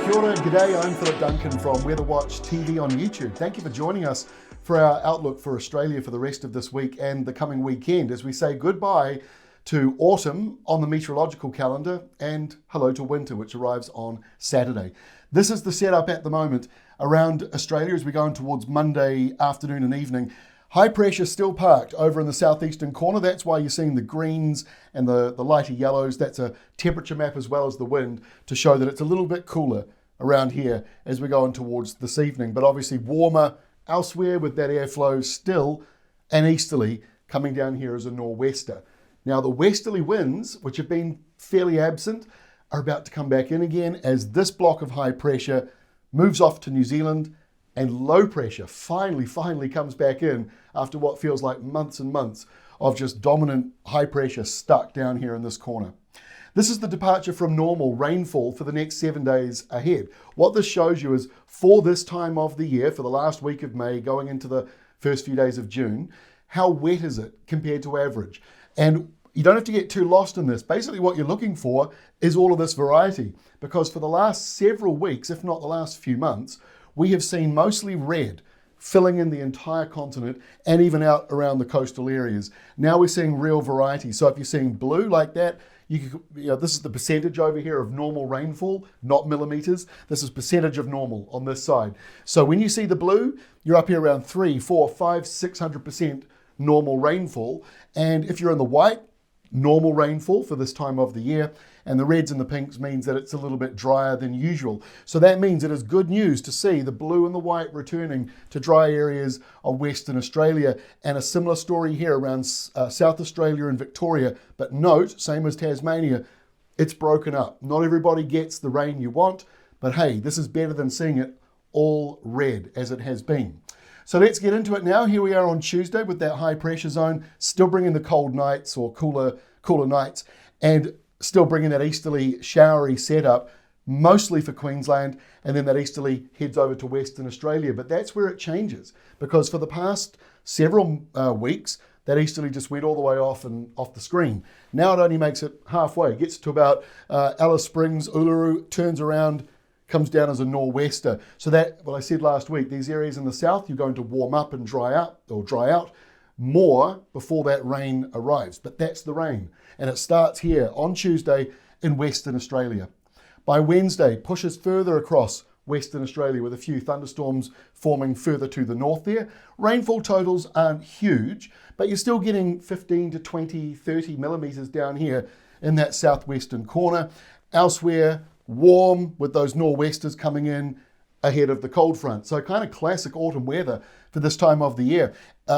Kia ora, g'day, I'm Philip Duncan from Weather Watch TV on YouTube. Thank you for joining us for our outlook for Australia for the rest of this week and the coming weekend as we say goodbye to autumn on the meteorological calendar and hello to winter, which arrives on Saturday. This is the setup at the moment around Australia as we go in towards Monday afternoon and evening. High pressure still parked over in the southeastern corner. That's why you're seeing the greens and the lighter yellows. That's a temperature map as well as the wind to show that it's a little bit cooler around here as we go in towards this evening. But obviously warmer elsewhere with that airflow still an easterly coming down here as a nor'wester. Now the westerly winds, which have been fairly absent, are about to come back in again as this block of high pressure moves off to New Zealand and low pressure finally comes back in after what feels like months and months of just dominant high pressure stuck down here in this corner. This is the departure from normal rainfall for the next 7 days ahead. What this shows you is for this time of the year, for the last week of May going into the first few days of June, how wet is it compared to average? And you don't have to get too lost in this. Basically what you're looking for is all of this variety, because for the last several weeks, if not the last few months, we have seen mostly red filling in the entire continent and even out around the coastal areas. Now we're seeing real variety. So if you're seeing blue like that, this is the percentage over here of normal rainfall, not millimeters. This is percentage of normal on this side. So when you see the blue, you're up here around 300, 400, 500, 600% normal rainfall. And if you're in the white, normal rainfall for this time of the year, and the reds and the pinks means that it's a little bit drier than usual. So that means it is good news to see the blue and the white returning to dry areas of Western Australia, and a similar story here around South Australia and Victoria. But note, same as Tasmania, it's broken up. Not everybody gets the rain you want, but hey, this is better than seeing it all red as it has been. So let's get into it now. Here we are on Tuesday with that high pressure zone, still bringing the cold nights or cooler nights, and still bringing that easterly showery setup, mostly for Queensland, and then that easterly heads over to Western Australia. But that's where it changes, because for the past several weeks, that easterly just went all the way off the screen. Now it only makes it halfway. It gets to about Alice Springs, Uluru, turns around, comes down as a nor'wester. So that, well, I said last week, these areas in the south, you're going to warm up and dry out more before that rain arrives. But that's the rain. And it starts here on Tuesday in Western Australia. By Wednesday, pushes further across Western Australia with a few thunderstorms forming further to the north there. Rainfall totals aren't huge, but you're still getting 15 to 20, 30 millimeters down here in that southwestern corner. Elsewhere, warm with those nor'westers coming in ahead of the cold front. So kind of classic autumn weather for this time of the year.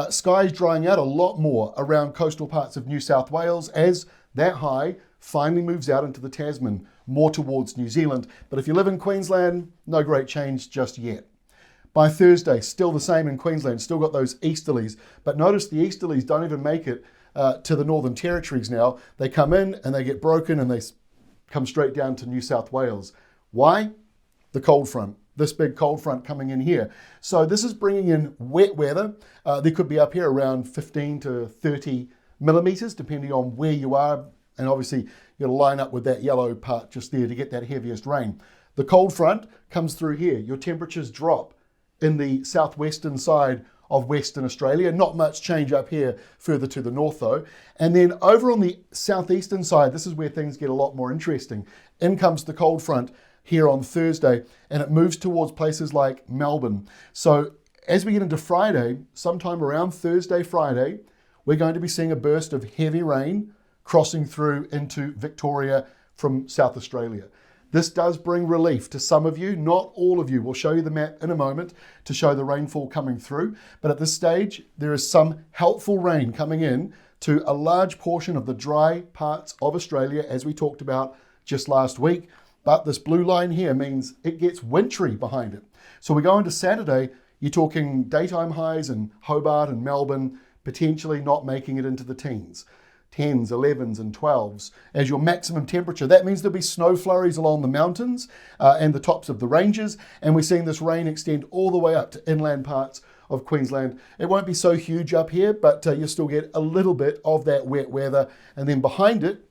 Skies drying out a lot more around coastal parts of New South Wales as that high finally moves out into the Tasman, more towards New Zealand. But if you live in Queensland, no great change just yet. By Thursday, still the same in Queensland, still got those easterlies. But notice the easterlies don't even make it to the Northern Territories now. They come in and they get broken and they come straight down to New South Wales. Why? The cold front. This big cold front coming in here. So this is bringing in wet weather. They could be up here around 15 to 30 millimeters, depending on where you are. And obviously, you'll line up with that yellow part just there to get that heaviest rain. The cold front comes through here. Your temperatures drop in the southwestern side of Western Australia. Not much change up here further to the north though. And then over on the southeastern side, this is where things get a lot more interesting. In comes the cold front here on Thursday, and it moves towards places like Melbourne. So as we get into Friday, sometime around Thursday, Friday, we're going to be seeing a burst of heavy rain crossing through into Victoria from South Australia. This does bring relief to some of you, not all of you. We'll show you the map in a moment to show the rainfall coming through. But at this stage, there is some helpful rain coming in to a large portion of the dry parts of Australia, as we talked about just last week. But this blue line here means it gets wintry behind it. So we go into Saturday, you're talking daytime highs in Hobart and Melbourne, potentially not making it into the teens. 10s, 11s and 12s as your maximum temperature. That means there'll be snow flurries along the mountains and the tops of the ranges. And we're seeing this rain extend all the way up to inland parts of Queensland. It won't be so huge up here, but you'll still get a little bit of that wet weather. And then behind it,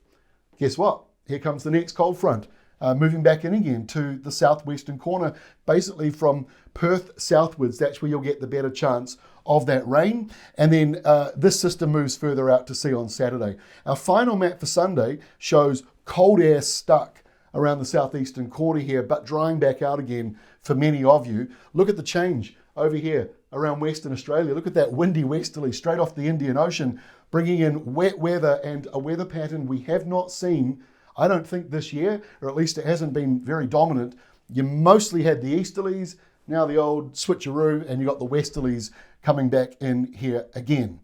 guess what? Here comes the next cold front. moving back in again to the southwestern corner, basically from Perth southwards. That's where you'll get the better chance of that rain. And then this system moves further out to sea on Saturday. Our final map for Sunday shows cold air stuck around the southeastern corner here, but drying back out again for many of you. Look at the change over here around Western Australia. Look at that windy westerly straight off the Indian Ocean, bringing in wet weather and a weather pattern we have not seen, I don't think, this year, or at least it hasn't been very dominant. You mostly had the easterlies, now the old switcheroo, and you got the westerlies coming back in here again.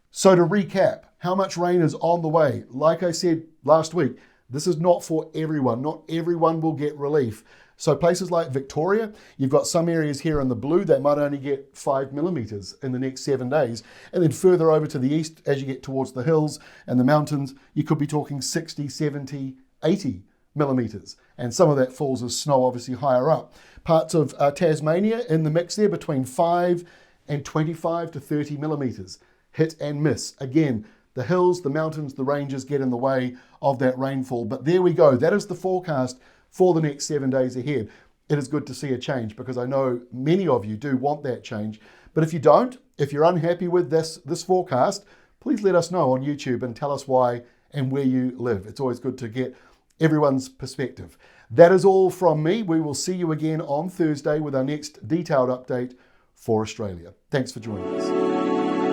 So to recap, how much rain is on the way? Like I said last week, this is not for everyone. Not everyone will get relief. So places like Victoria, you've got some areas here in the blue that might only get 5 millimetres in the next 7 days. And then further over to the east, as you get towards the hills and the mountains, you could be talking 60, 70, 80 millimetres. And some of that falls as snow, obviously higher up. Parts of Tasmania in the mix there between 5 and 25 to 30 millimetres. Hit and miss. Again, the hills, the mountains, the ranges get in the way of that rainfall. But there we go. That is the forecast for the next 7 days ahead. It is good to see a change because I know many of you do want that change. But if you don't, if you're unhappy with this forecast, please let us know on YouTube and tell us why and where you live. It's always good to get everyone's perspective. That is all from me. We will see you again on Thursday with our next detailed update for Australia. Thanks for joining us.